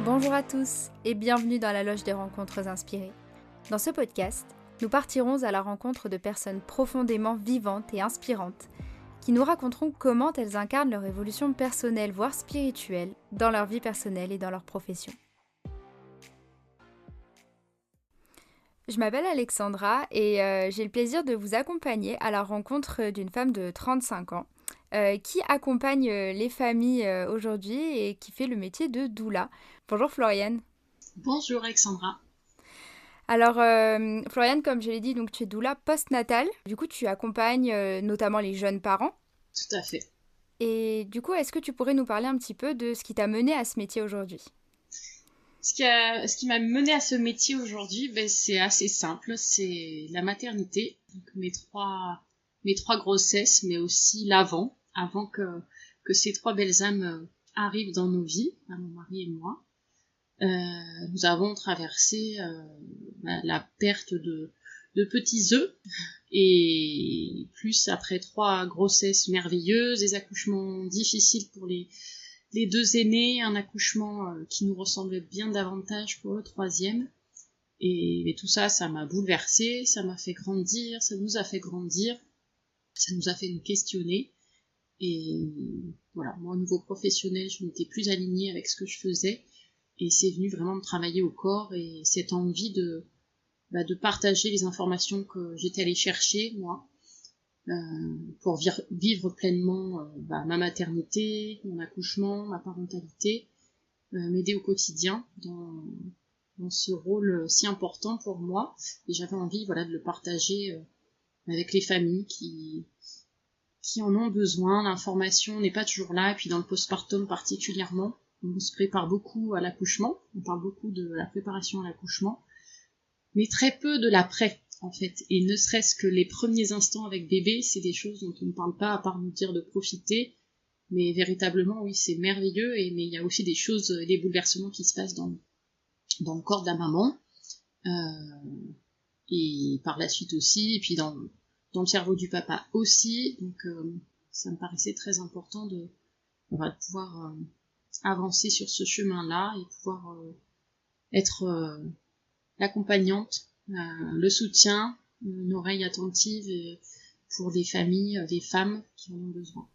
Bonjour à tous et bienvenue dans la Loge des Rencontres Inspirées. Dans ce podcast, nous partirons à la rencontre de personnes profondément vivantes et inspirantes qui nous raconteront comment elles incarnent leur évolution personnelle voire spirituelle dans leur vie personnelle et dans leur profession. Je m'appelle Alexandra et j'ai le plaisir de vous accompagner à la rencontre d'une femme de 35 ans qui accompagne les familles aujourd'hui et qui fait le métier de doula. Bonjour Floriane. Bonjour Alexandra. Alors Floriane, comme je l'ai dit, donc tu es doula postnatale. Du coup, tu accompagnes notamment les jeunes parents. Tout à fait. Et du coup, est-ce que tu pourrais nous parler un petit peu de ce qui t'a mené à ce métier aujourd'hui ? Ce qui m'a menée à ce métier aujourd'hui, c'est assez simple, c'est la maternité. Donc mes trois grossesses, mais aussi avant que ces trois belles âmes arrivent dans nos vies, mon mari et moi. Nous avons traversé la perte de petits œufs, et plus après 3 grossesses merveilleuses, des accouchements difficiles pour les 2 aînés, un accouchement qui nous ressemblait bien davantage pour le 3e. Et tout ça, ça m'a bouleversée, ça m'a fait grandir, ça nous a fait grandir, ça nous a fait nous questionner. Et voilà, moi au niveau professionnel, je n'étais plus alignée avec ce que je faisais. Et c'est venu vraiment de travailler au corps et cette envie de partager les informations que j'étais allée chercher, moi, pour vivre pleinement ma maternité, mon accouchement, ma parentalité, m'aider au quotidien dans ce rôle si important pour moi. Et j'avais envie de le partager avec les familles qui en ont besoin. L'information n'est pas toujours là, et puis dans le postpartum particulièrement, on se prépare beaucoup à l'accouchement, on parle beaucoup de la préparation à l'accouchement, mais très peu de l'après, en fait. Et ne serait-ce que les premiers instants avec bébé, c'est des choses dont on ne parle pas, à part nous dire de profiter. Mais véritablement, oui, c'est merveilleux, mais il y a aussi des choses, des bouleversements qui se passent dans le corps de la maman, et par la suite aussi, et puis dans le cerveau du papa aussi. Donc ça me paraissait très important de pouvoir avancer sur ce chemin-là et pouvoir être l'accompagnante, le soutien, une oreille attentive pour les familles, les femmes qui en ont besoin.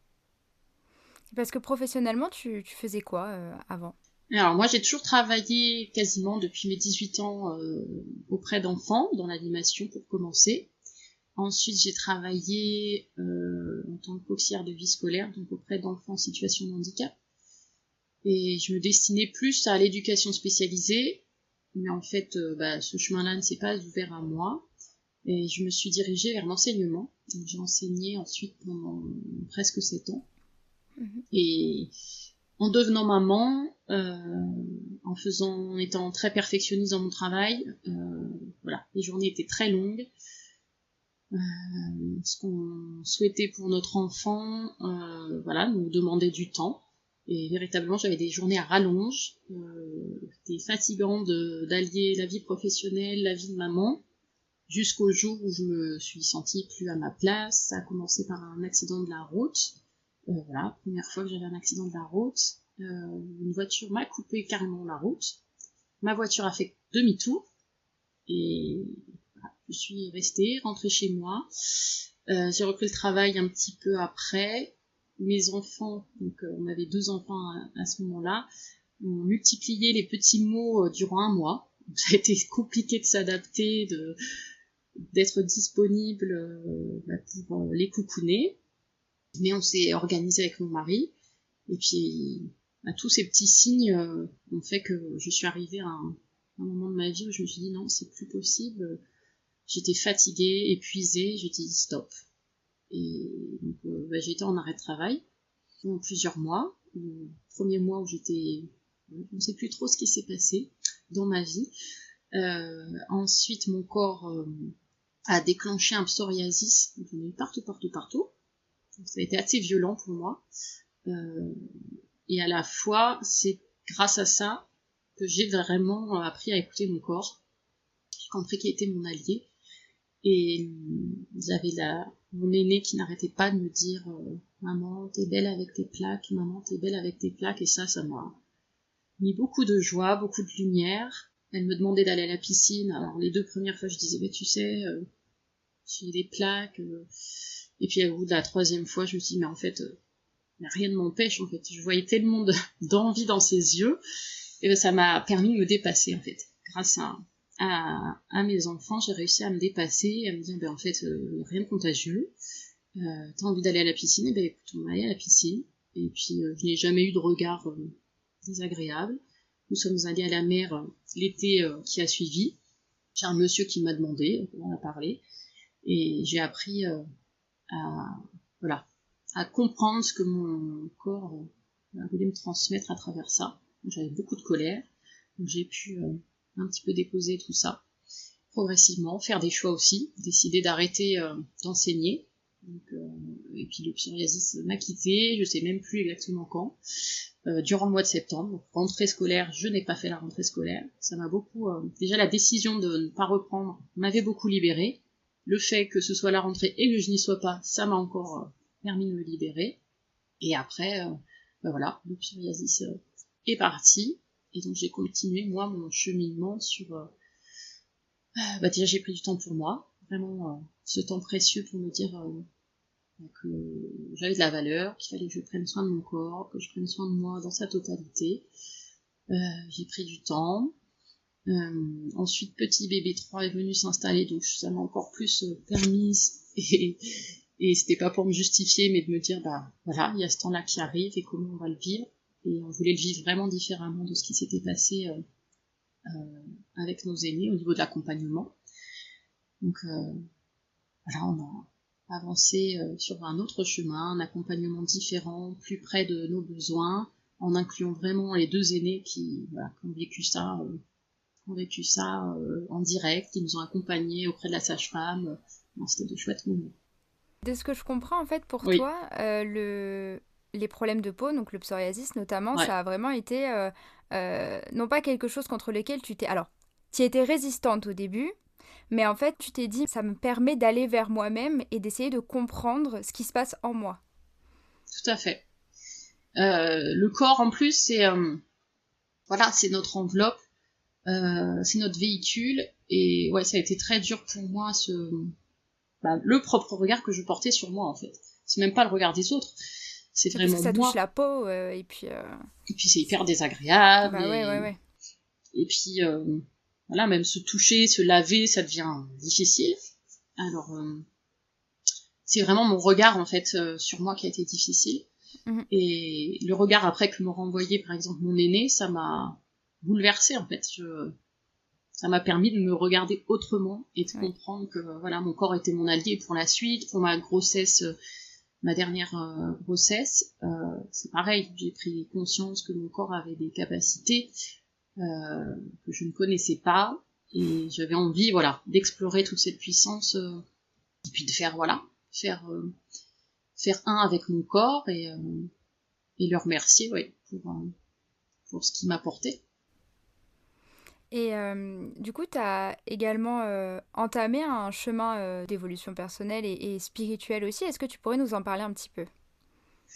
Parce que professionnellement, tu faisais quoi avant ? Alors moi j'ai toujours travaillé quasiment depuis mes 18 ans auprès d'enfants, dans l'animation pour commencer. Ensuite j'ai travaillé en tant que coachière de vie scolaire, donc auprès d'enfants en situation de handicap. Et je me destinais plus à l'éducation spécialisée, mais en fait ce chemin-là ne s'est pas ouvert à moi. Et je me suis dirigée vers l'enseignement. Donc, j'ai enseigné ensuite pendant presque 7 ans. Et en devenant maman, en étant très perfectionniste dans mon travail, les journées étaient très longues. Ce qu'on souhaitait pour notre enfant, nous demandait du temps. Et véritablement, j'avais des journées à rallonge. C'était fatigant d'allier la vie professionnelle, la vie de maman, jusqu'au jour où je me suis sentie plus à ma place. Ça a commencé par un accident de la route. Première fois que j'avais un accident de la route. Une voiture m'a coupé carrément la route. Ma voiture a fait demi-tour. Et je suis rentrée chez moi. J'ai repris le travail un petit peu après. Mes enfants, donc on avait 2 enfants à ce moment-là, ont multiplié les petits mots durant 1 mois. Donc, ça a été compliqué de s'adapter, d'être disponible pour les coucouner. Mais on s'est organisé avec mon mari. Et puis, tous ces petits signes ont fait que je suis arrivée à un moment de ma vie où je me suis dit non, c'est plus possible. J'étais fatiguée, épuisée, j'ai dit stop. Et donc, j'ai été en arrêt de travail pendant plusieurs mois. Le premier mois où je ne sais plus trop ce qui s'est passé dans ma vie. Ensuite, mon corps a déclenché un psoriasis. Donc, j'en ai eu partout. Donc, ça a été assez violent pour moi. Et à la fois, c'est grâce à ça que j'ai vraiment appris à écouter mon corps. J'ai compris qu'il était mon allié. Et j'avais mon aîné qui n'arrêtait pas de me dire maman, t'es belle avec tes plaques, maman, t'es belle avec tes plaques. Et ça mis beaucoup de joie, beaucoup de lumière. Elle me demandait d'aller à la piscine. Alors les 2 premières fois, je disais, tu sais, j'ai des plaques. Et puis au bout de la 3e fois, je me suis dit, mais en fait, rien ne m'empêche. En fait, je voyais tellement d'envie dans ses yeux. Et ça m'a permis de me dépasser, en fait. Grâce à mes enfants, j'ai réussi à me dépasser, à me dire, en fait, rien de contagieux. T'as envie d'aller à la piscine, écoute, on va aller à la piscine. Et puis, je n'ai jamais eu de regard désagréable. Nous sommes allés à la mer l'été qui a suivi. J'ai un monsieur qui m'a demandé, on en a parlé, et j'ai appris à comprendre ce que mon corps voulait me transmettre à travers ça. Donc, j'avais beaucoup de colère, donc j'ai pu un petit peu déposer tout ça progressivement, faire des choix aussi, décider d'arrêter d'enseigner. Donc, et puis le psoriasis m'a quitté, je sais même plus exactement quand, durant le mois de septembre. Donc, rentrée scolaire, je n'ai pas fait la rentrée scolaire. Ça m'a beaucoup... déjà la décision de ne pas reprendre m'avait beaucoup libérée. Le fait que ce soit la rentrée et que je n'y sois pas, ça m'a encore permis de me libérer. Et après, voilà, le psoriasis est parti. Et donc j'ai continué, moi, mon cheminement sur... déjà j'ai pris du temps pour moi, vraiment ce temps précieux pour me dire que j'avais de la valeur, qu'il fallait que je prenne soin de mon corps, que je prenne soin de moi dans sa totalité. J'ai pris du temps. Ensuite, petit bébé 3 est venu s'installer, donc ça m'a encore plus permise, et c'était pas pour me justifier, mais de me dire, voilà, il y a ce temps-là qui arrive, et comment on va le vivre. Et on voulait le vivre vraiment différemment de ce qui s'était passé avec nos aînés au niveau de l'accompagnement. Donc voilà, on a avancé sur un autre chemin, un accompagnement différent, plus près de nos besoins, en incluant vraiment les 2 aînés qui ont vécu ça en direct, qui nous ont accompagnés auprès de la sage-femme. C'était de chouettes moments. De ce que je comprends, en fait, pour Oui. toi, les problèmes de peau, donc le psoriasis notamment, Ouais. ça a vraiment été non pas quelque chose contre lequel tu étais résistante au début, mais en fait, tu t'es dit, ça me permet d'aller vers moi-même et d'essayer de comprendre ce qui se passe en moi. Tout à fait. Le corps, en plus, c'est notre enveloppe, c'est notre véhicule, et ouais, ça a été très dur pour moi, le propre regard que je portais sur moi, en fait. C'est même pas le regard des autres, c'est vraiment parce que ça moi. touche la peau, Et puis c'est hyper désagréable. Ouais. Et puis même se toucher, se laver, ça devient difficile. Alors c'est vraiment mon regard en fait sur moi qui a été difficile. Et le regard après que me renvoyait par exemple mon aîné, ça m'a bouleversée en fait. Ça m'a permis de me regarder autrement et de comprendre que mon corps était mon allié pour la suite, pour ma grossesse, ma dernière grossesse. C'est pareil, j'ai pris conscience que mon corps avait des capacités que je ne connaissais pas, et j'avais envie d'explorer toute cette puissance et puis de faire un avec mon corps, et le remercier pour ce qu'il m'a apporté. Et du coup, tu as également entamé un chemin d'évolution personnelle et spirituelle aussi. Est-ce que tu pourrais nous en parler un petit peu ?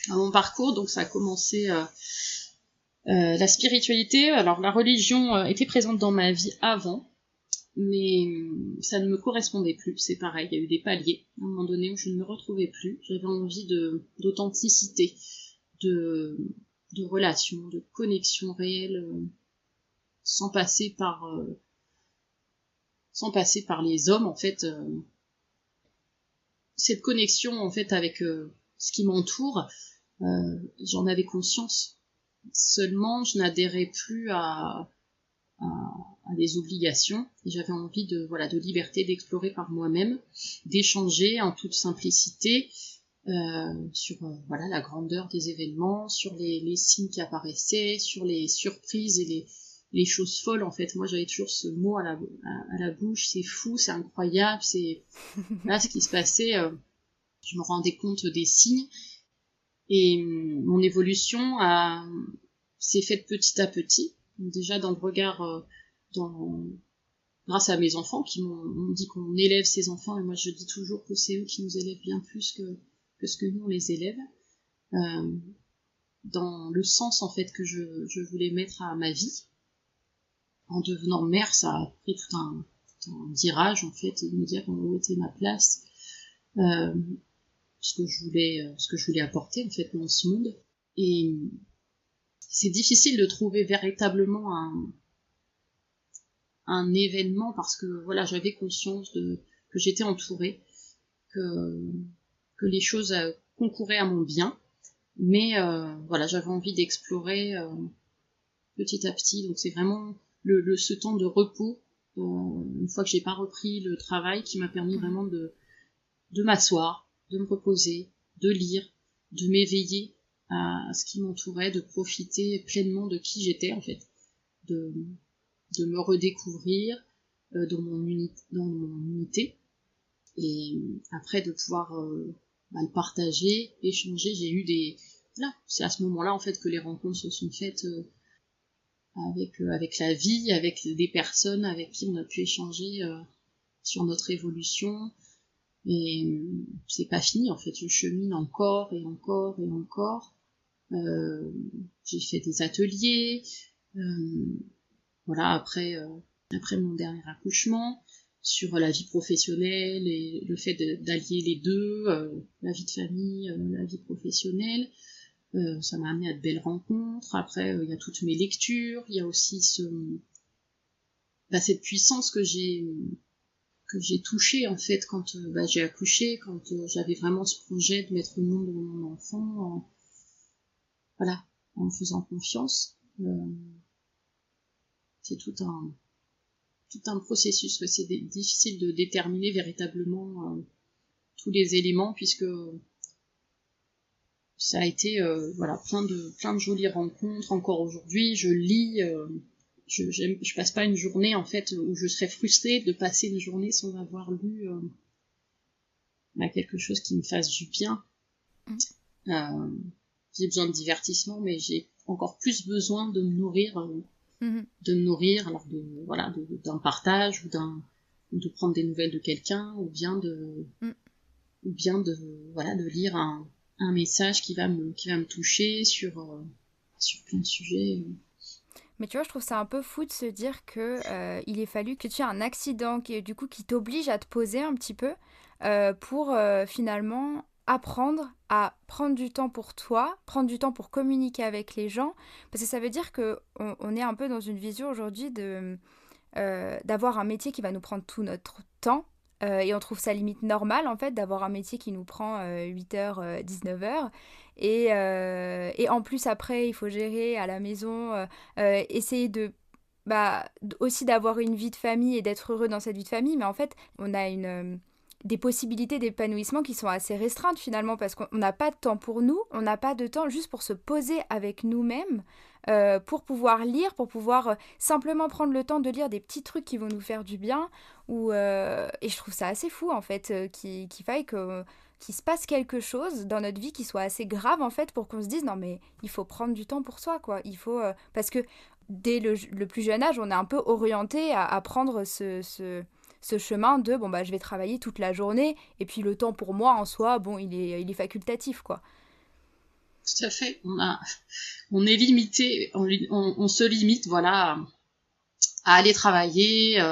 Mon parcours, donc ça a commencé la spiritualité. Alors la religion était présente dans ma vie avant, mais ça ne me correspondait plus. C'est pareil, il y a eu des paliers à un moment donné où je ne me retrouvais plus. J'avais envie d'authenticité, de relation, de connexion réelle, sans passer par les hommes en fait. Cette connexion en fait avec ce qui m'entoure, j'en avais conscience. Seulement, je n'adhérais plus à des obligations, et j'avais envie de liberté, d'explorer par moi-même, d'échanger en toute simplicité sur la grandeur des événements, sur les signes qui apparaissaient, sur les surprises et les choses folles. En fait, moi j'avais toujours ce mot à la bouche: c'est fou, c'est incroyable, c'est là ce qui se passait. Je me rendais compte des signes, et mon évolution s'est faite petit à petit. Donc, déjà dans le regard, grâce à mes enfants qui m'ont dit qu'on élève ses enfants, et moi je dis toujours que c'est eux qui nous élèvent bien plus que ce que nous on les élève. dans le sens en fait que je voulais mettre à ma vie. En devenant mère, ça a pris tout un virage en fait, et de me dire où était ma place, ce que je voulais apporter en fait dans ce monde. Et c'est difficile de trouver véritablement un événement parce que voilà, j'avais conscience que j'étais entourée, que les choses concouraient à mon bien, mais voilà, j'avais envie d'explorer petit à petit. Donc c'est vraiment ce temps de repos, une fois que j'ai pas repris le travail, qui m'a permis vraiment de m'asseoir, de me reposer, de lire, de m'éveiller à ce qui m'entourait, de profiter pleinement de qui j'étais en fait, de me redécouvrir dans mon unité, et après de pouvoir le partager, échanger. J'ai eu là, c'est à ce moment-là en fait que les rencontres se sont faites avec la vie, avec des personnes avec qui on a pu échanger sur notre évolution. Et c'est pas fini en fait, je chemine encore et encore et encore. J'ai fait des ateliers, voilà, après mon dernier accouchement, sur la vie professionnelle et le fait d'allier les deux, la vie de famille, la vie professionnelle. Ça m'a amené à de belles rencontres. Après, il y a toutes mes lectures, il y a aussi cette puissance que j'ai touchée en fait quand j'ai accouché, quand j'avais vraiment ce projet de mettre au monde mon enfant, voilà, en me faisant confiance. C'est tout un processus. Ouais, c'est difficile de déterminer véritablement tous les éléments, puisque ça a été voilà, plein de jolies rencontres. Encore aujourd'hui, je lis, je passe pas une journée en fait où je serais frustrée de passer une journée sans avoir lu quelque chose qui me fasse du bien. J'ai besoin de divertissement, mais j'ai encore plus besoin de me nourrir, alors d'un partage, ou de prendre des nouvelles de quelqu'un, ou bien de lire un message qui va me toucher sur plein de sujets. Mais tu vois, je trouve ça un peu fou de se dire que il ait fallu que tu aies un accident qui t'oblige à te poser un petit peu pour finalement apprendre à prendre du temps pour toi, prendre du temps pour communiquer avec les gens, parce que ça veut dire que on est un peu dans une vision aujourd'hui d'avoir un métier qui va nous prendre tout notre temps. Et on trouve ça limite normal en fait d'avoir un métier qui nous prend 8h, 19h. Et en plus après il faut gérer à la maison, essayer aussi d'avoir une vie de famille et d'être heureux dans cette vie de famille. Mais en fait on a des possibilités d'épanouissement qui sont assez restreintes finalement, parce qu'on n'a pas de temps pour nous, on n'a pas de temps juste pour se poser avec nous-mêmes, pour pouvoir lire, pour pouvoir simplement prendre le temps de lire des petits trucs qui vont nous faire du bien. Et je trouve ça assez fou en fait, qu'il faille qu'il se passe quelque chose dans notre vie qui soit assez grave en fait pour qu'on se dise non mais il faut prendre du temps pour soi quoi. Il faut parce que dès le plus jeune âge on est un peu orienté à prendre ce chemin de je vais travailler toute la journée et puis le temps pour moi en soi il est facultatif quoi. Tout à fait. On est limité, on se limite voilà à aller travailler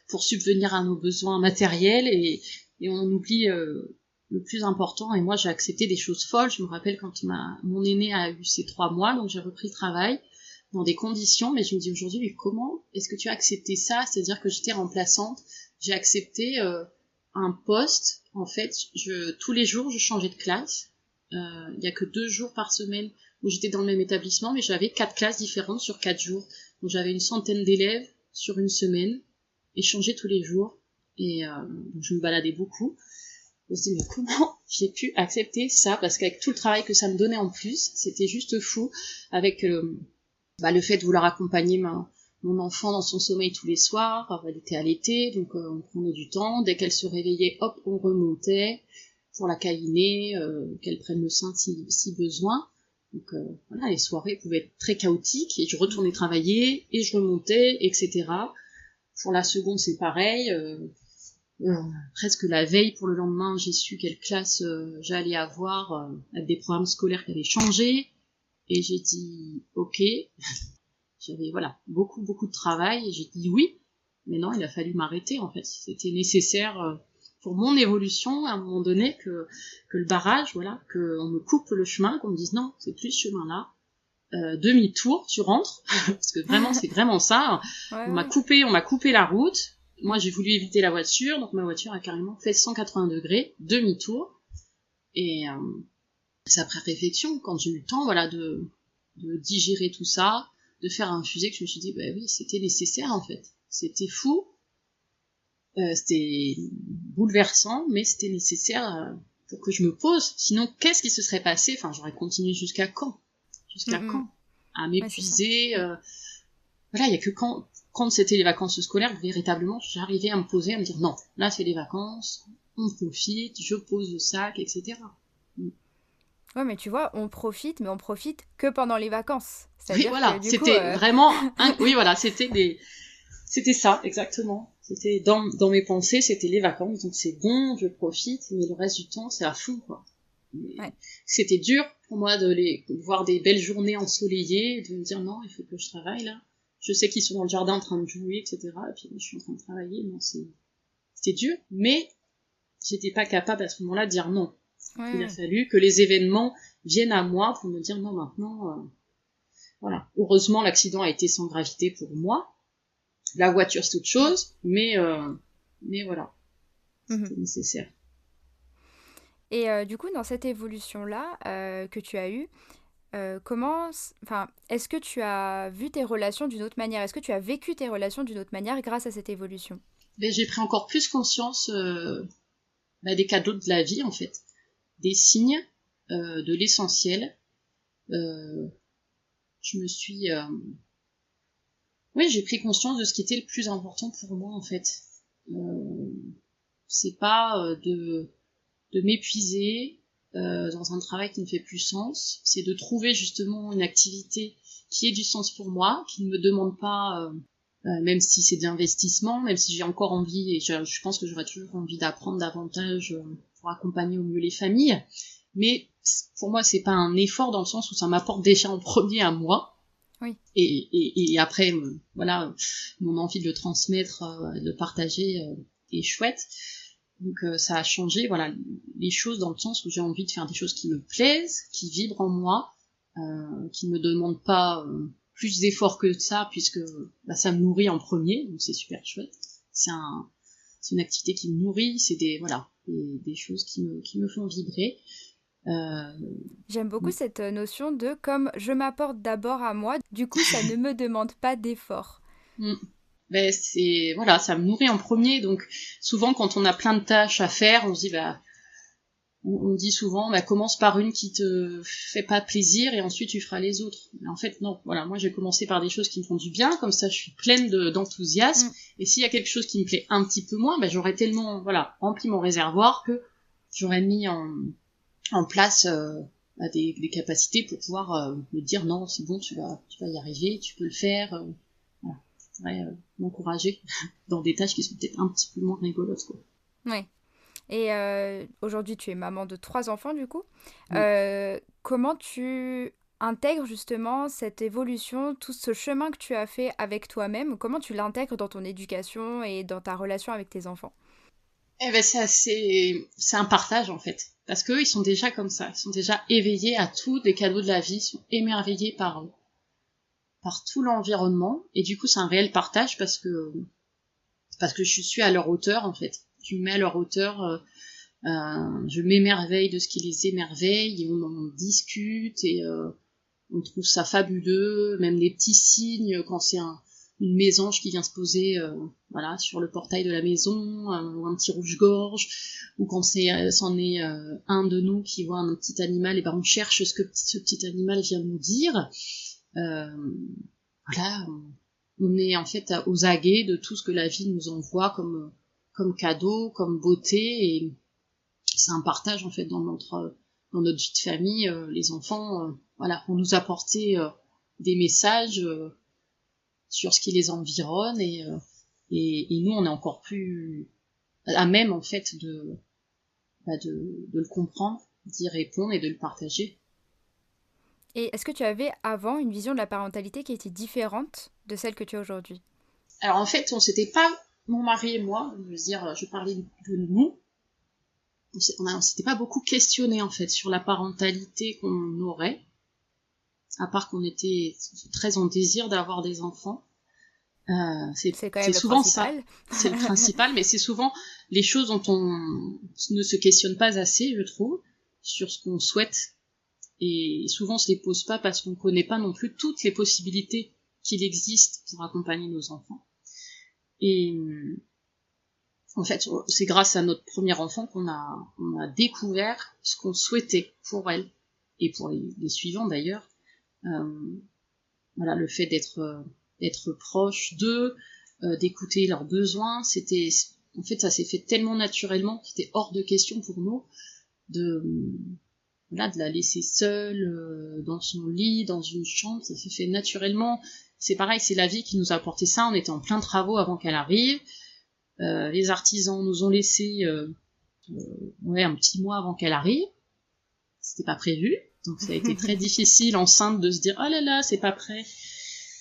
pour subvenir à nos besoins matériels, et on oublie le plus important. Et moi j'ai accepté des choses folles. Je me rappelle quand mon aîné a eu ses 3 mois, donc j'ai repris le travail dans des conditions, mais je me dis aujourd'hui, mais comment est-ce que tu as accepté ça? C'est-à-dire que j'étais remplaçante, j'ai accepté un poste, en fait, tous les jours je changeais de classe. Il y a que 2 jours par semaine où j'étais dans le même établissement, mais j'avais 4 classes différentes sur 4 jours. Donc j'avais une centaine d'élèves sur une semaine, et je changeais tous les jours, et donc je me baladais beaucoup. Je me suis dit, mais comment j'ai pu accepter ça? Parce qu'avec tout le travail que ça me donnait en plus, c'était juste fou, avec le fait de vouloir accompagner mon enfant dans son sommeil tous les soirs. Elle était allaitée, donc on prenait du temps. Dès qu'elle se réveillait, hop, on remontait pour la câliner, qu'elle prenne le sein si besoin. Donc voilà, les soirées pouvaient être très chaotiques, et je retournais travailler, et je remontais, etc. Pour la seconde, c'est pareil. Presque la veille pour le lendemain, j'ai su quelle classe j'allais avoir, avec des programmes scolaires qui avaient changé. Et j'ai dit ok. J'avais beaucoup de travail et j'ai dit oui. Mais non, il a fallu m'arrêter en fait. C'était nécessaire pour mon évolution à un moment donné que le barrage, qu'on me coupe le chemin, qu'on me dise non, c'est plus ce chemin-là. Demi-tour, tu rentres, parce que vraiment c'est vraiment ça. Ouais, On m'a coupé la route. Moi j'ai voulu éviter la voiture, donc ma voiture a carrément fait 180 degrés, demi-tour. Et c'est après réflexion, quand j'ai eu le temps, de digérer tout ça, de faire infuser, que je me suis dit, bah oui, c'était nécessaire en fait. C'était fou, c'était bouleversant, mais c'était nécessaire pour que je me pose. Sinon, qu'est-ce qui se serait passé? Enfin, j'aurais continué jusqu'à quand? Jusqu'à quand? À m'épuiser. Il y a que quand c'était les vacances scolaires, véritablement, j'arrivais à me poser, à me dire non, là c'est les vacances, on profite, je pose le sac, etc. Ouais, mais tu vois, on profite, mais on profite que pendant les vacances. Oui, C'est-à-dire que voilà, du coup... c'était vraiment... Oui, voilà, c'était ça, exactement. C'était dans mes pensées, c'était les vacances, donc c'est bon, je profite, mais le reste du temps, c'est à fond, quoi. Ouais. C'était dur pour moi de voir des belles journées ensoleillées, de me dire non, il faut que je travaille là. Je sais qu'ils sont dans le jardin en train de jouer, etc. Et puis je suis en train de travailler, non, c'était dur, mais j'étais pas capable à ce moment-là de dire non. Ouais, Il a fallu que les événements viennent à moi pour me dire non, maintenant, voilà. Heureusement, l'accident a été sans gravité pour moi. La voiture, c'est autre chose, mais voilà, c'était nécessaire. Et du coup, dans cette évolution-là que tu as eue, est-ce que tu as vu tes relations d'une autre manière? Est-ce que tu as vécu tes relations d'une autre manière grâce à cette évolution? Mais j'ai pris encore plus conscience des cadeaux de la vie, en fait, des signes, de l'essentiel. Je me suis... Oui, j'ai pris conscience de ce qui était le plus important pour moi, en fait. C'est pas de m'épuiser dans un travail qui ne fait plus sens, c'est de trouver justement une activité qui ait du sens pour moi, qui ne me demande pas, même si c'est d'investissement, même si j'ai encore envie, et je pense que j'aurai toujours envie d'apprendre davantage pour accompagner au mieux les familles, mais pour moi c'est pas un effort dans le sens où ça m'apporte déjà en premier à moi, Oui. et après, mon envie de le transmettre, de le partager est chouette. Donc ça a changé, les choses dans le sens où j'ai envie de faire des choses qui me plaisent, qui vibrent en moi, qui ne me demandent pas plus d'efforts que ça, puisque ça me nourrit en premier, donc c'est super chouette. C'est une activité qui me nourrit, c'est des choses qui me font vibrer. J'aime beaucoup cette notion de comme je m'apporte d'abord à moi, du coup ça ne me demande pas d'effort. Ça me nourrit en premier, donc souvent quand on a plein de tâches à faire, on se dit on dit souvent commence par une qui te fait pas plaisir et ensuite tu feras les autres. Mais en fait non, moi j'ai commencé par des choses qui me font du bien, comme ça je suis pleine d'enthousiasme, et s'il y a quelque chose qui me plaît un petit peu moins, j'aurais tellement rempli mon réservoir que j'aurais mis en place des capacités pour pouvoir me dire non, c'est bon, tu vas y arriver, tu peux le faire. M'encourager dans des tâches qui sont peut-être un petit peu moins rigolotes, quoi. Ouais. Et aujourd'hui, tu es maman de 3 enfants, du coup. Oui. Comment tu intègres justement cette évolution, tout ce chemin que tu as fait avec toi-même, comment tu l'intègres dans ton éducation et dans ta relation avec tes enfants? C'est un partage, en fait. Parce qu'eux, ils sont déjà comme ça. Ils sont déjà éveillés à tous les cadeaux de la vie. Ils sont émerveillés par tout l'environnement. Et du coup, c'est un réel partage parce que je suis à leur hauteur, en fait. Je me mets à leur hauteur, je m'émerveille de ce qui les émerveille, et on en discute, et on trouve ça fabuleux, même des petits signes, quand c'est une mésange qui vient se poser sur le portail de la maison, ou un petit rouge-gorge, ou quand c'en est un de nous qui voit un petit animal, et on cherche ce que ce petit animal vient de nous dire. On est en fait aux aguets de tout ce que la vie nous envoie comme cadeau, comme beauté, et c'est un partage en fait dans notre vie de famille. Les enfants vont nous apporter des messages sur ce qui les environne, et nous on est encore plus à même en fait de le comprendre, d'y répondre et de le partager. Et est-ce que tu avais avant une vision de la parentalité qui était différente de celle que tu as aujourd'hui? Alors en fait, on s'était pas, mon mari et moi, je veux dire, je parlais de nous, on s'était pas beaucoup questionné en fait sur la parentalité qu'on aurait, à part qu'on était très en désir d'avoir des enfants. C'est quand C'est même le souvent ça, principal. c'est le principal, mais c'est souvent les choses dont on ne se questionne pas assez, je trouve, sur ce qu'on souhaite. Et souvent, on se les pose pas parce qu'on connaît pas non plus toutes les possibilités qu'il existe pour accompagner nos enfants. Et en fait, c'est grâce à notre premier enfant qu'on a découvert ce qu'on souhaitait pour elle et pour les suivants d'ailleurs. Voilà, le fait d'être proche d'eux, d'écouter leurs besoins, en fait, ça s'est fait tellement naturellement qu'il était hors de question pour nous de de la laisser seule dans son lit, dans une chambre. Ça s'est fait naturellement. C'est pareil, c'est la vie qui nous a apporté ça. On était en plein travaux avant qu'elle arrive. Les artisans nous ont laissé un petit mois avant qu'elle arrive. C'était pas prévu. Donc ça a été très difficile enceinte de se dire oh là là, c'est pas prêt.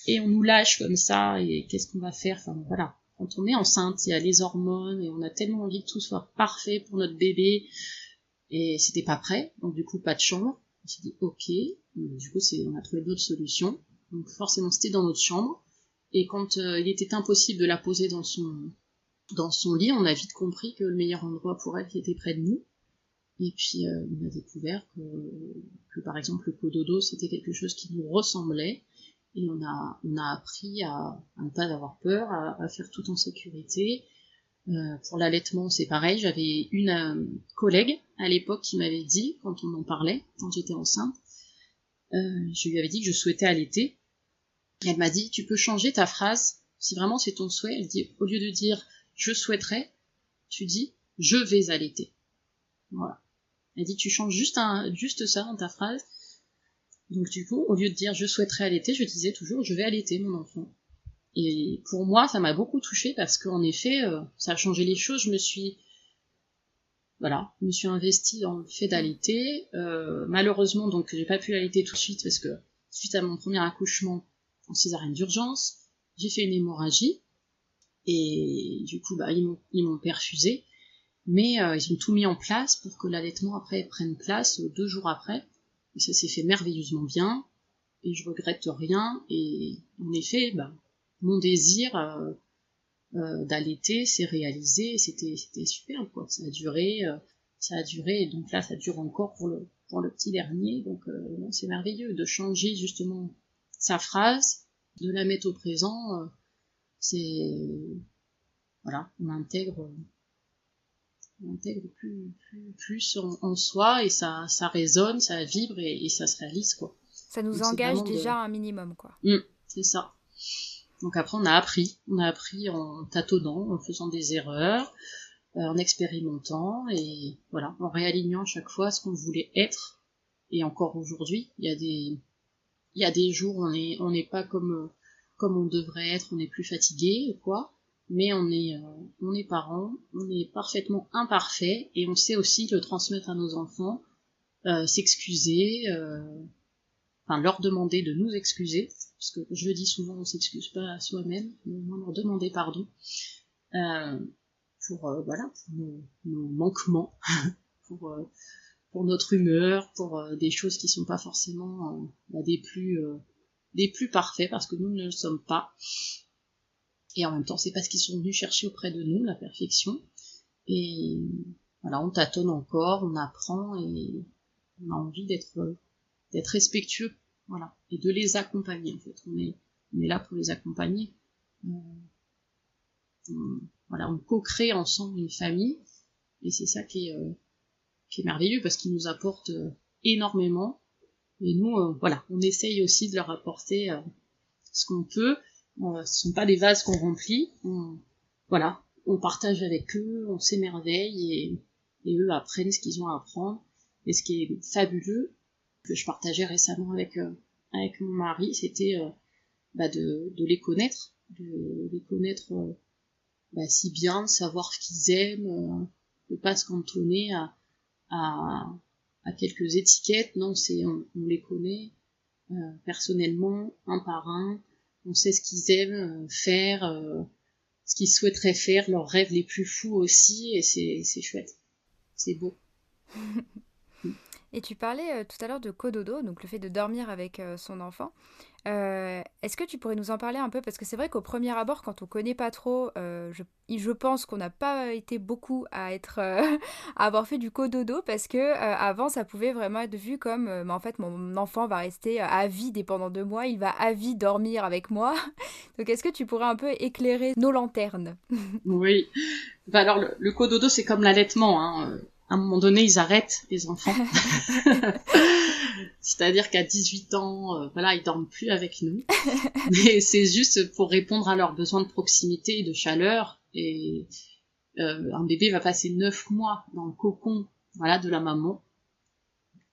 Et on nous lâche comme ça, et qu'est-ce qu'on va faire? Enfin voilà. Quand on est enceinte, il y a les hormones, et on a tellement envie que tout soit parfait pour notre bébé, et c'était pas prêt, donc du coup pas de chambre. On s'est dit ok, du coup on a trouvé d'autres solutions. Donc forcément c'était dans notre chambre, et quand il était impossible de la poser dans son lit, on a vite compris que le meilleur endroit pour elle était près de nous. Et puis on a découvert que par exemple le cododo c'était quelque chose qui nous ressemblait. Et on a appris à ne pas avoir peur, à faire tout en sécurité. Pour l'allaitement, c'est pareil. J'avais une collègue à l'époque qui m'avait dit, quand on en parlait, quand j'étais enceinte, je lui avais dit que je souhaitais allaiter. Et elle m'a dit, tu peux changer ta phrase, si vraiment c'est ton souhait. Elle dit, au lieu de dire je souhaiterais, tu dis je vais allaiter. Voilà. Elle dit, tu changes juste ça dans ta phrase. Donc du coup, au lieu de dire je souhaiterais allaiter, je disais toujours je vais allaiter mon enfant. Et pour moi, ça m'a beaucoup touchée parce qu'en effet, ça a changé les choses. Je me suis investie dans le fait d'allaiter. Malheureusement, donc j'ai pas pu allaiter tout de suite parce que suite à mon premier accouchement en césarienne d'urgence, j'ai fait une hémorragie et du coup, ils m'ont perfusée. Mais ils ont tout mis en place pour que l'allaitement après prenne place 2 jours après. Et ça s'est fait merveilleusement bien, et je regrette rien, et en effet, mon désir d'allaiter s'est réalisé, et c'était superbe, quoi. Ça a duré, et donc là, ça dure encore pour le petit dernier, donc c'est merveilleux de changer justement sa phrase, de la mettre au présent, voilà, on intègre plus en soi, et ça résonne, ça vibre, et ça se réalise, quoi. Ça nous Donc c'est engage vraiment déjà un minimum, quoi. C'est ça. Donc après on a appris en tâtonnant, en faisant des erreurs, en expérimentant, et voilà, en réalignant à chaque fois ce qu'on voulait être. Et encore aujourd'hui, il y a des jours où on n'est pas comme on devrait être, on est plus fatigué ou quoi. Mais on est parents, on est parfaitement imparfait, et on sait aussi le transmettre à nos enfants, s'excuser, leur demander de nous excuser, parce que je le dis souvent, on s'excuse pas à soi-même, mais au moins leur demander pardon, pour nos manquements, pour notre humeur, pour des choses qui sont pas forcément des plus parfaits, parce que nous ne le sommes pas. Et en même temps, c'est parce qu'ils sont venus chercher auprès de nous la perfection. Et voilà, on tâtonne encore, on apprend, et on a envie d'être respectueux, voilà, et de les accompagner, en fait. On est là pour les accompagner. On co-crée ensemble une famille, et c'est ça qui est merveilleux, parce qu'ils nous apportent énormément, et nous, on essaye aussi de leur apporter ce qu'on peut. Ce sont pas des vases qu'on remplit, on partage avec eux, on s'émerveille, et eux apprennent ce qu'ils ont à apprendre. Et ce qui est fabuleux, que je partageais récemment avec mon mari, c'était de les connaître, si bien, de savoir ce qu'ils aiment, de pas se cantonner à quelques étiquettes. Non, on les connaît, personnellement, un par un. On sait ce qu'ils aiment faire, ce qu'ils souhaiteraient faire, leurs rêves les plus fous aussi, et c'est chouette. C'est beau. Et tu parlais tout à l'heure de cododo, donc le fait de dormir avec son enfant. Est-ce que tu pourrais nous en parler un peu? Parce que c'est vrai qu'au premier abord, quand on connaît pas trop, je pense qu'on n'a pas été beaucoup à être, à avoir fait du cododo parce que avant, ça pouvait vraiment être vu comme, mais en fait, mon enfant va rester à vie dépendant de moi, il va à vie dormir avec moi. Donc, est-ce que tu pourrais un peu éclairer nos lanternes? Oui. Bah alors le cododo c'est comme l'allaitement, hein. À un moment donné ils arrêtent les enfants. C'est-à-dire qu'à 18 ans, voilà, ils dorment plus avec nous. Mais c'est juste pour répondre à leurs besoins de proximité et de chaleur. Et un bébé va passer 9 mois dans le cocon, voilà, de la maman,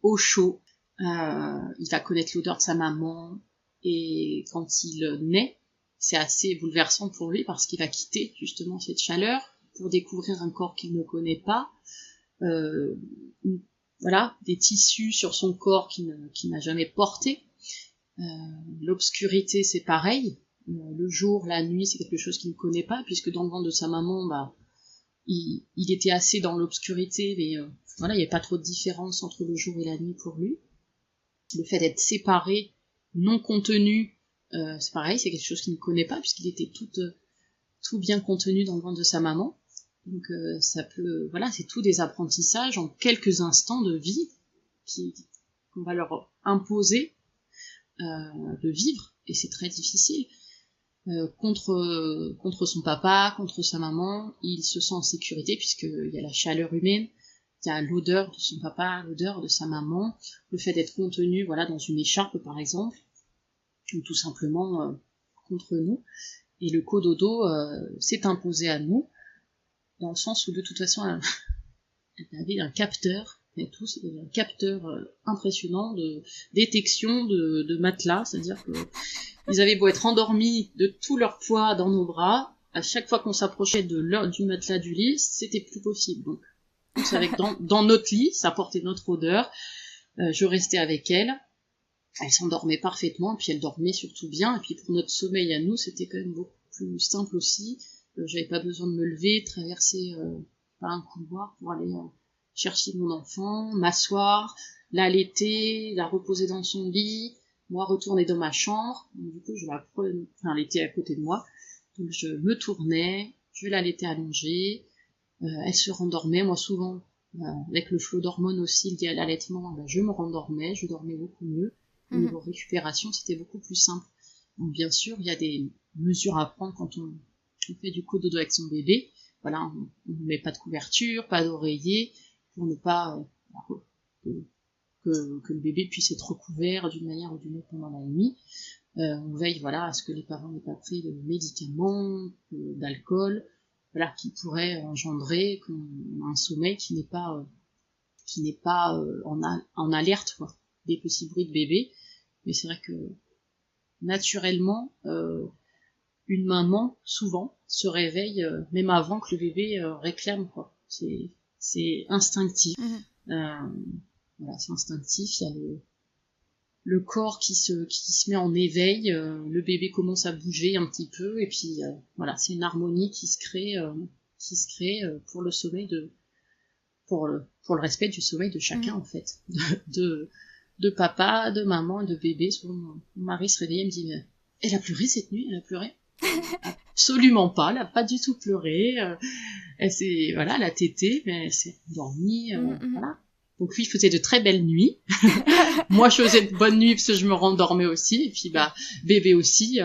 au chaud. Il va connaître l'odeur de sa maman. Et quand il naît, c'est assez bouleversant pour lui parce qu'il va quitter justement cette chaleur pour découvrir un corps qu'il ne connaît pas. Voilà, des tissus sur son corps qu'il n'a jamais porté. L'obscurité, c'est pareil. Le jour, la nuit, c'est quelque chose qu'il ne connaît pas, puisque dans le ventre de sa maman, bah, il était assez dans l'obscurité, mais voilà, il n'y avait pas trop de différence entre le jour et la nuit pour lui. Le fait d'être séparé, non contenu, c'est pareil, c'est quelque chose qu'il ne connaît pas, puisqu'il était tout bien contenu dans le ventre de sa maman. Donc ça peut, voilà, c'est tout des apprentissages en quelques instants de vie qu'on va leur imposer de vivre, et c'est très difficile. Contre son papa, contre sa maman, il se sent en sécurité puisqu'il y a la chaleur humaine, il y a l'odeur de son papa, l'odeur de sa maman, le fait d'être contenu, voilà, dans une écharpe par exemple, ou tout simplement contre nous. Et le cododo s'est imposé à nous, dans le sens où de toute façon elle avait un capteur, et tous un capteur impressionnant de détection de matelas, c'est-à-dire que ils avaient beau être endormis de tout leur poids dans nos bras, à chaque fois qu'on s'approchait du matelas du lit, c'était plus possible. Donc on savait que dans notre lit, ça portait notre odeur, je restais avec elle s'endormait parfaitement, et puis elle dormait surtout bien, et puis pour notre sommeil à nous, c'était quand même beaucoup plus simple aussi. J'avais pas besoin de me lever, traverser un couloir pour aller chercher mon enfant, m'asseoir, l'allaiter, la reposer dans son lit, moi retourner dans ma chambre. Donc, du coup, je la prenais, enfin, elle était à côté de moi, donc je me tournais, je l'allaitais allongée, elle se rendormait. Moi, souvent, avec le flot d'hormones aussi lié à l'allaitement, je me rendormais, je dormais beaucoup mieux. Au niveau récupération, c'était beaucoup plus simple. Donc, bien sûr, il y a des mesures à prendre quand on fait du cododo avec son bébé. Voilà, on ne met pas de couverture, pas d'oreiller, pour ne pas que le bébé puisse être recouvert d'une manière ou d'une autre pendant la nuit. On veille, voilà, à ce que les parents n'aient pas pris de médicaments, d'alcool, voilà, qui pourrait engendrer un sommeil qui n'est pas en alerte, quoi, des petits bruits de bébé. Mais c'est vrai que naturellement, une maman souvent se réveille même avant que le bébé réclame, quoi. C'est instinctif. Voilà, c'est instinctif. Il y a le corps qui se met en éveil, le bébé commence à bouger un petit peu, et puis voilà, c'est une harmonie qui se crée pour le sommeil pour le respect du sommeil de chacun, en fait, de papa, de maman et de bébé. Souvent mon mari se réveillait et me dit mais elle a pleuré cette nuit, elle a pleuré? Absolument pas, elle a pas du tout pleuré, elle a tété, mais elle s'est endormie, voilà. Donc lui, il faisait de très belles nuits. Moi, je faisais de bonnes nuits parce que je me rendormais aussi. Et puis, bébé aussi,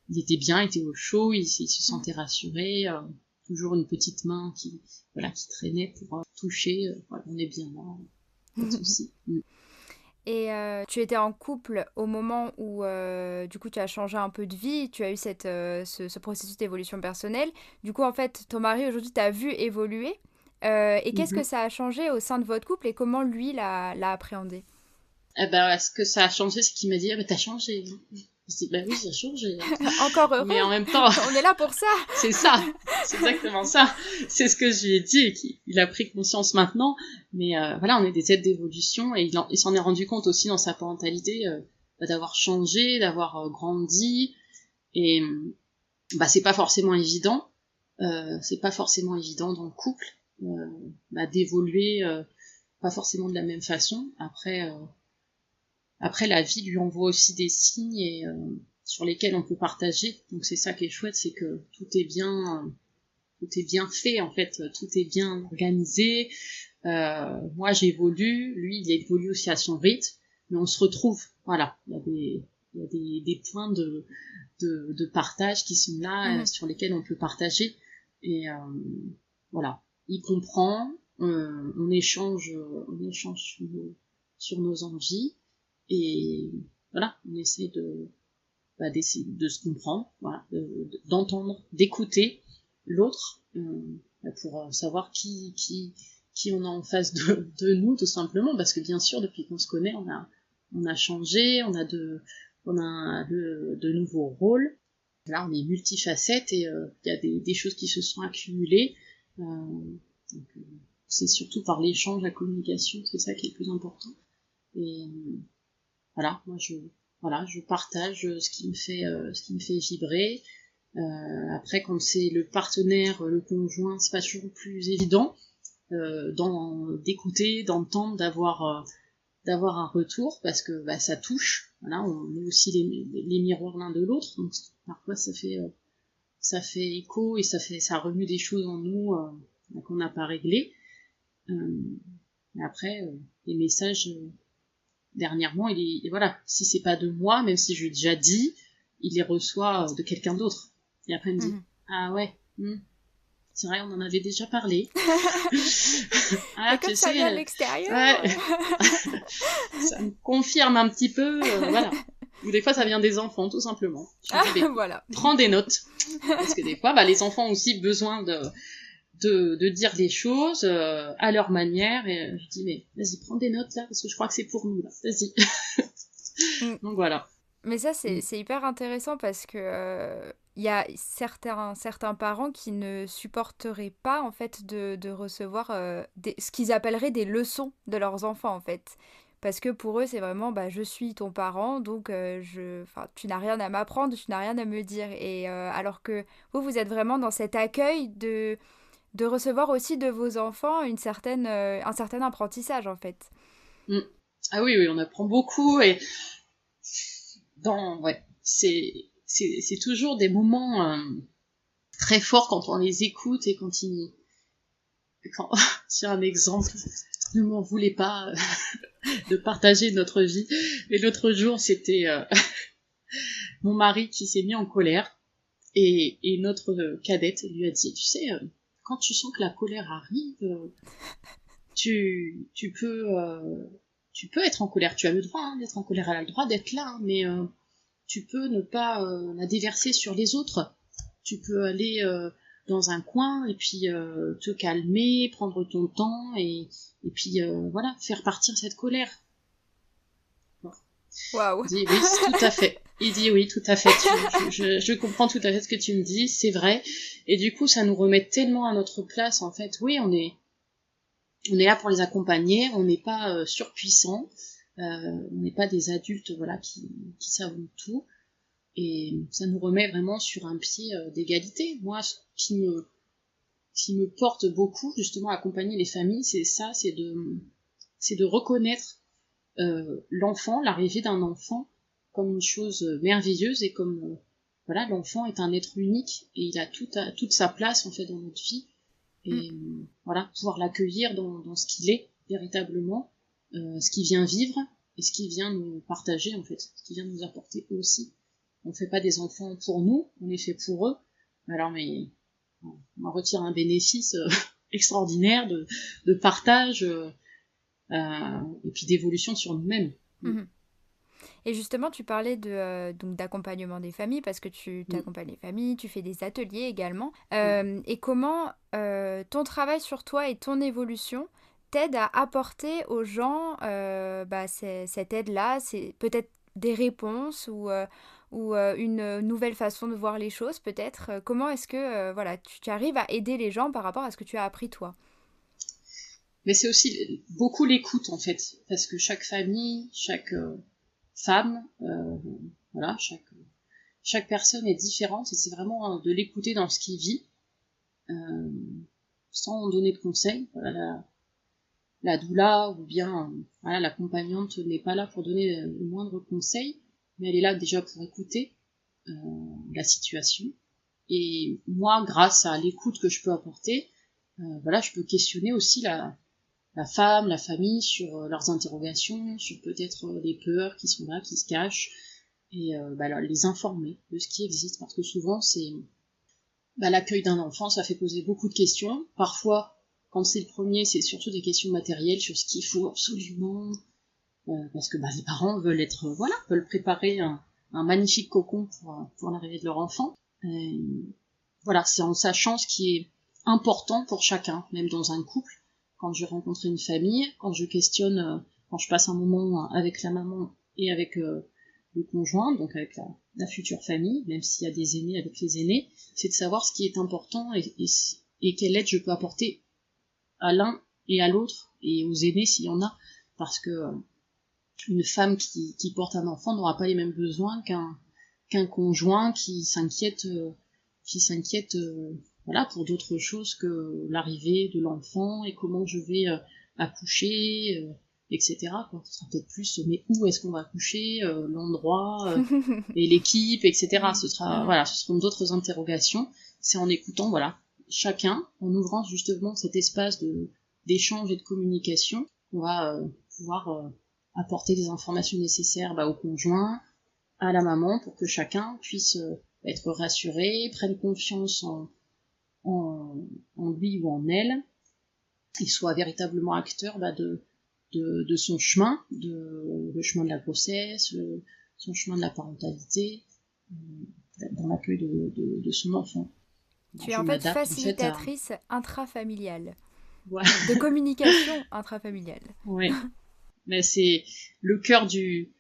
il était bien, il était au chaud, il se sentait rassuré. Toujours une petite main qui traînait pour toucher. Voilà, on est bien là, pas de souci. Et tu étais en couple au moment où, du coup, tu as changé un peu de vie, tu as eu ce processus d'évolution personnelle. Du coup, en fait, ton mari, aujourd'hui, t'a vu évoluer. Et qu'est-ce que ça a changé au sein de votre couple et comment lui l'a appréhendé? Ce que ça a changé, c'est qu'il m'a dit « Ah, t'as changé !» Je dis « oui, j'ai changé. » Encore heureux. Mais en même temps... On est là pour ça. C'est ça, c'est exactement ça. C'est ce que je lui ai dit et qu'il a pris conscience maintenant. Mais voilà, on est des êtres d'évolution et il s'en est rendu compte aussi dans sa parentalité. d'avoir changé, d'avoir grandi, et c'est pas forcément évident. C'est pas forcément évident dans le couple d'évoluer pas forcément de la même façon. Après la vie lui envoie aussi des signes et sur lesquels on peut partager. Donc c'est ça qui est chouette, c'est que tout est bien fait en fait, tout est bien organisé. Moi j'évolue, lui il évolue aussi à son rythme, mais on se retrouve. Voilà, il y a des points de partage qui sont là, sur lesquels on peut partager. Et voilà, il comprend, on échange sur nos envies, et voilà, on essaie d'essayer de se comprendre, voilà, d'entendre, d'écouter l'autre, pour savoir qui on a en face de nous, tout simplement, parce que bien sûr, depuis qu'on se connaît, on a changé, on a de nouveaux rôles. Là, on est multifacette, et il y a des choses qui se sont accumulées. Donc, c'est surtout par l'échange, la communication, c'est ça qui est le plus important. Et voilà, moi je partage ce qui me fait vibrer. Après, quand c'est le partenaire, le conjoint, c'est pas toujours plus évident d'écouter, d'entendre, d'avoir un retour, parce que ça touche. Voilà, on est aussi les miroirs l'un de l'autre, donc parfois ça fait écho, et ça remue des choses en nous qu'on n'a pas réglées. Mais après, les messages, dernièrement, voilà, si c'est pas de moi, même si je l'ai déjà dit, il les reçoit de quelqu'un d'autre. Et après, il me dit, ah ouais, c'est vrai, on en avait déjà parlé. Ah, comme ça vient de l'extérieur. Ouais. Ça me confirme un petit peu, voilà. Ou des fois, ça vient des enfants, tout simplement. Voilà. Prends des notes. Parce que des fois, les enfants ont aussi besoin de dire des choses à leur manière, et je dis, mais vas-y, prends des notes là, parce que je crois que c'est pour nous là, vas-y. Donc voilà. Mais ça, c'est hyper intéressant, parce que y a certains parents qui ne supporteraient pas en fait de recevoir ce qu'ils appelleraient des leçons de leurs enfants, en fait. Parce que pour eux, c'est vraiment, je suis ton parent, donc tu n'as rien à m'apprendre, tu n'as rien à me dire. Et alors que vous êtes vraiment dans cet accueil de recevoir aussi de vos enfants un certain apprentissage, en fait. Ah oui, on apprend beaucoup, et c'est toujours des moments très forts quand on les écoute, et quand j'ai un exemple, ne m'en voulez pas de partager notre vie, mais l'autre jour, c'était mon mari qui s'est mis en colère, et notre cadette lui a dit, tu sais, quand tu sens que la colère arrive, tu peux être en colère, tu as le droit d'être en colère, elle a le droit d'être là, mais tu peux ne pas la déverser sur les autres. Tu peux aller dans un coin, et puis te calmer, prendre ton temps, et puis voilà, faire partir cette colère. Waouh. Il dit oui, tout à fait. Il dit oui, tout à fait. Je comprends tout à fait ce que tu me dis, c'est vrai. Et du coup, ça nous remet tellement à notre place, en fait. Oui, on est là pour les accompagner, on n'est pas surpuissant, on n'est pas des adultes, voilà, qui savent tout, et ça nous remet vraiment sur un pied d'égalité. Moi, ce qui me porte beaucoup, justement, à accompagner les familles, c'est ça, c'est de reconnaître l'enfant, l'arrivée d'un enfant, comme une chose merveilleuse, et comme voilà, l'enfant est un être unique, et il a toute sa place, en fait, dans notre vie. Et voilà, pouvoir l'accueillir dans ce qu'il est véritablement, ce qu'il vient vivre, et ce qu'il vient nous partager, en fait, ce qu'il vient nous apporter aussi. On ne fait pas des enfants pour nous, on les fait pour eux. Alors, mais on en retire un bénéfice extraordinaire de partage, et puis d'évolution sur nous-mêmes. Et justement, tu parlais donc d'accompagnement des familles, parce que tu accompagnes les familles, tu fais des ateliers également. Et comment ton travail sur toi et ton évolution t'aide à apporter aux gens cette aide-là, c'est peut-être des réponses, ou une nouvelle façon de voir les choses, peut-être. Comment est-ce que tu arrives à aider les gens par rapport à ce que tu as appris toi? Mais c'est aussi beaucoup l'écoute, en fait, parce que chaque famille, chaque femme. Voilà, chaque personne est différente et c'est vraiment de l'écouter dans ce qu'il vit, sans donner de conseils. Voilà, la doula ou bien voilà, l'accompagnante n'est pas là pour donner le moindre conseil, mais elle est là déjà pour écouter la situation. Et moi, grâce à l'écoute que je peux apporter, voilà, je peux questionner aussi la femme, la famille sur leurs interrogations, sur peut-être les peurs qui sont là, qui se cachent, et les informer de ce qui existe, parce que souvent c'est l'accueil d'un enfant, ça fait poser beaucoup de questions. Parfois, quand c'est le premier, c'est surtout des questions matérielles sur ce qu'il faut absolument, parce que les parents veulent veulent préparer un magnifique cocon pour l'arrivée de leur enfant. Voilà, c'est en sachant ce qui est important pour chacun, même dans un couple. Quand je rencontre une famille, quand je questionne, quand je passe un moment avec la maman et avec le conjoint, donc avec la future famille, même s'il y a des aînés avec les aînés, c'est de savoir ce qui est important et quelle aide je peux apporter à l'un et à l'autre, et aux aînés s'il y en a, parce que une femme qui porte un enfant n'aura pas les mêmes besoins qu'un conjoint qui s'inquiète voilà, pour d'autres choses que l'arrivée de l'enfant et comment je vais accoucher, etc. Quoi. Ce sera peut-être plus, mais où est-ce qu'on va accoucher, l'endroit, et l'équipe, etc. Ce seront d'autres interrogations. C'est en écoutant, voilà, chacun, en ouvrant justement cet espace d'échange et de communication, on va pouvoir apporter des informations nécessaires au conjoint, à la maman, pour que chacun puisse être rassuré, prenne confiance en lui ou en elle, et soit véritablement acteur de son chemin, le chemin de la grossesse, son chemin de la parentalité, dans l'accueil de son enfant. Tu es en fait facilitatrice intrafamiliale. Ouais. De communication intrafamiliale. Oui, mais c'est le cœur du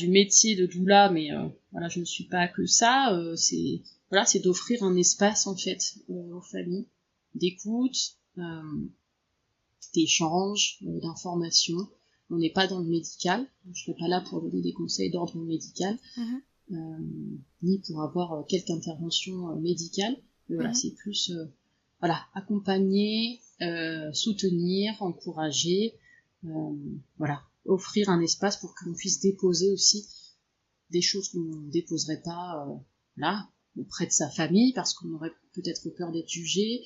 métier de doula, mais voilà, je ne suis pas que ça. C'est d'offrir un espace en fait aux familles, d'écoute, d'échange, d'information. On n'est pas dans le médical. Je ne serai pas là pour donner des conseils d'ordre médical, ni pour avoir quelque intervention médicale. Mais voilà, c'est plus accompagner, soutenir, encourager, offrir un espace pour qu'on puisse déposer aussi des choses qu'on ne déposerait pas là, auprès de sa famille, parce qu'on aurait peut-être peur d'être jugé,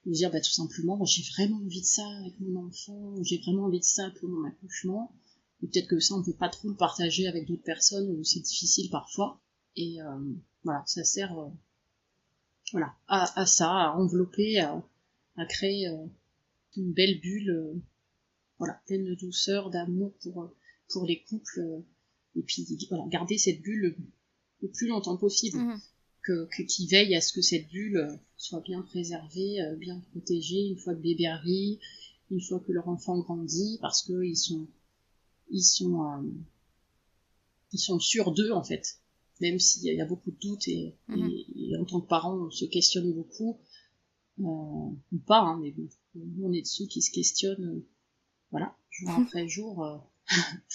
ou dire tout simplement, moi j'ai vraiment envie de ça avec mon enfant, ou j'ai vraiment envie de ça pour mon accouchement, et peut-être que ça on peut pas trop le partager avec d'autres personnes, ou c'est difficile parfois, et ça sert à ça, à envelopper, à créer une belle bulle, pleine de douceur, d'amour pour les couples, et puis garder cette bulle le plus longtemps possible, qui veille à ce que cette bulle soit bien préservée, bien protégée une fois que bébé arrive, une fois que leur enfant grandit, parce que ils sont sûrs d'eux en fait, même s'il y a beaucoup de doutes et en tant que parents on se questionne beaucoup, ou pas, mais bon, nous on est de ceux qui se questionnent jour après jour,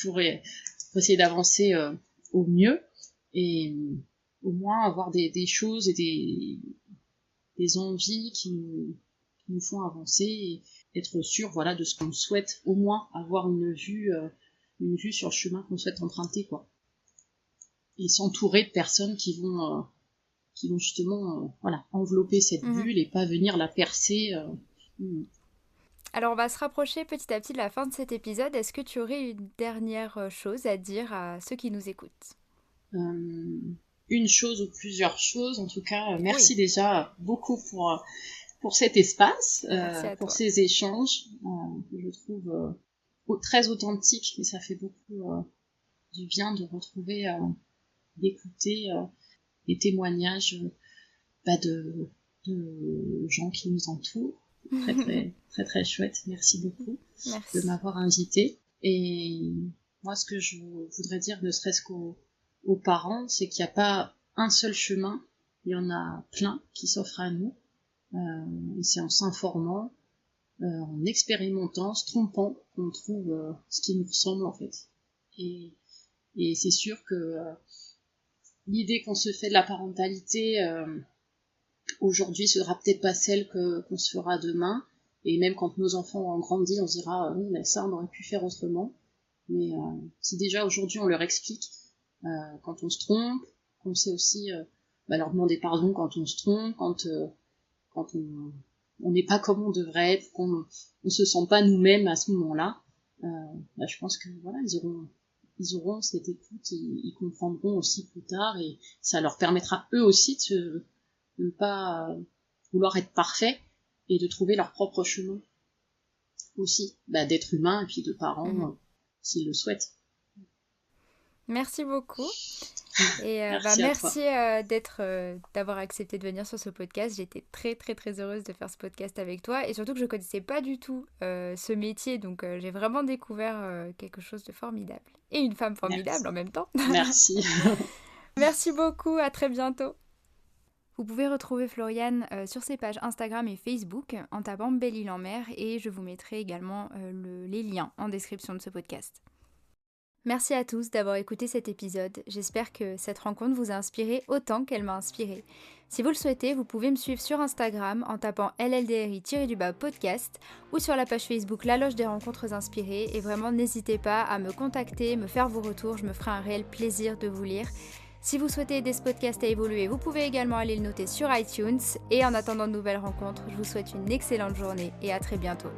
pour essayer d'avancer au mieux, et au moins avoir des choses et des envies qui nous font avancer, et être sûr de ce qu'on souhaite, au moins avoir une vue sur le chemin qu'on souhaite emprunter, quoi. Et s'entourer de personnes qui vont justement envelopper cette bulle et pas venir la percer. Alors on va se rapprocher petit à petit de la fin de cet épisode. Est-ce que tu aurais une dernière chose à dire à ceux qui nous écoutent ? Une chose ou plusieurs choses, en tout cas, merci déjà beaucoup pour cet espace, pour ces échanges, que je trouve très authentiques, mais ça fait beaucoup du bien de retrouver, d'écouter les témoignages de gens qui nous entourent. Très très très très chouette, merci beaucoup. Merci. De m'avoir invitée. Et moi, ce que je voudrais dire, ne serait-ce qu'aux parents, c'est qu'il n'y a pas un seul chemin, il y en a plein qui s'offrent à nous, et c'est en s'informant, en expérimentant, se trompant, qu'on trouve ce qui nous ressemble en fait. Et Et c'est sûr que l'idée qu'on se fait de la parentalité aujourd'hui sera peut-être pas celle qu'on se fera demain. Et même quand nos enfants ont grandi, on se dira oui, mais ça on aurait pu faire autrement. Mais si déjà aujourd'hui on leur explique quand on se trompe, qu'on sait aussi leur demander pardon quand on se trompe, quand on n'est pas comme on devrait être, qu'on ne se sent pas nous-mêmes à ce moment-là, je pense que voilà, ils auront cette écoute, ils comprendront aussi plus tard, et ça leur permettra eux aussi de ne pas vouloir être parfaits et de trouver leur propre chemin aussi, d'être humain et puis de parents s'ils le souhaitent. Merci beaucoup. Et merci d'avoir accepté de venir sur ce podcast. J'étais très très très heureuse de faire ce podcast avec toi, et surtout que je connaissais pas du tout ce métier, donc j'ai vraiment découvert quelque chose de formidable. Et une femme formidable en même temps. Merci. Merci beaucoup, à très bientôt. Vous pouvez retrouver Floriane sur ses pages Instagram et Facebook en tapant Belle Île en Mer, et je vous mettrai également les liens en description de ce podcast. Merci à tous d'avoir écouté cet épisode. J'espère que cette rencontre vous a inspiré autant qu'elle m'a inspirée. Si vous le souhaitez, vous pouvez me suivre sur Instagram en tapant LLDRI-podcast ou sur la page Facebook La Loge des Rencontres Inspirées. Et vraiment, n'hésitez pas à me contacter, me faire vos retours. Je me ferai un réel plaisir de vous lire. Si vous souhaitez aider ce podcast à évoluer, vous pouvez également aller le noter sur iTunes. Et en attendant de nouvelles rencontres, je vous souhaite une excellente journée et à très bientôt.